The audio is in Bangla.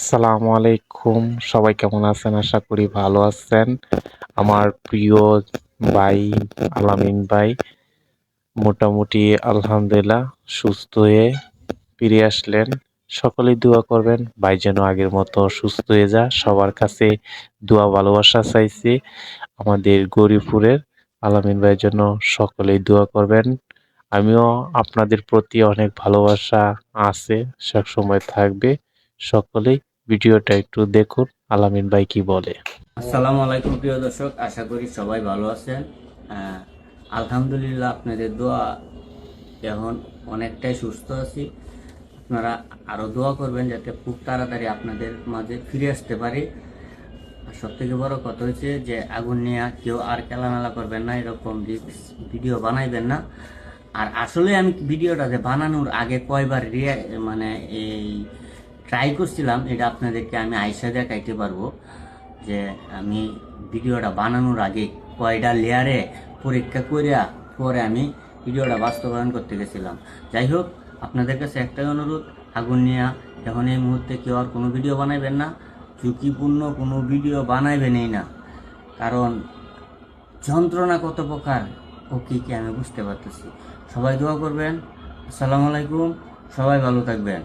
আসসালামু আলাইকুম। সবাই কেমন আছেন? আশা করি ভালো আছেন। আমার প্রিয় ভাই আলামিন ভাই মোটামুটি আলহামদুলিল্লাহ সুস্থ হয়ে ফিরে আসলেন। সকলেই দোয়া করবেন ভাই যেন আগের মতো সুস্থ হয়ে যায়। সবার কাছে দোয়া ভালোবাসা চাইছি। আমাদের গৌরীপুরের আলামিন ভাইয়ের জন্য সকলেই দোয়া করবেন। আমিও আপনাদের প্রতি অনেক ভালোবাসা আছে, সবসময় থাকবে। সকলেই ভিডিওটা একটু দেখুন আলামিন ভাই কি বলে। আসসালামু আলাইকুম প্রিয় দর্শক, আশা করি সবাই ভালো আছেন। আহ, আলহামদুলিল্লাহ আপনাদের দোয়া এখন অনেকটাই সুস্থ আছি। আপনারা আরো দোয়া করবেন যাতে খুব তাড়াতাড়ি আপনাদের মাঝে ফিরে আসতে পারি। আর সব থেকে বড় কথা হচ্ছে যে আগুন নিয়ে কেউ আর খেলামেলা করবেন না, এরকম ভিডিও বানাইবেন না। আর আসলে আমি ভিডিওটাতে বানানোর আগে কয়বার মানে এই ট্রাই করছিলাম, এটা আপনাদেরকে আমি আইসা দেখাইতে পারবো যে আমি ভিডিওটা বানানোর আগে কয়টা লেয়ারে পরীক্ষা করিয়া পরে আমি ভিডিওটা বাস্তবায়ন করতে গেছিলাম। যাই হোক, আপনাদের কাছে একটাই অনুরোধ, আগুন নিয়ে এখন এই মুহূর্তে কেউ আর কোনো ভিডিও বানাইবেন না, ঝুঁকিপূর্ণ কোনো ভিডিও বানাইবেনই না। কারণ যন্ত্রণা কত প্রকার ও কী কী আমি বুঝতে পারতেছি। সবাই দোয়া করবেন। আসসালামু আলাইকুম, সবাই ভালো থাকবেন।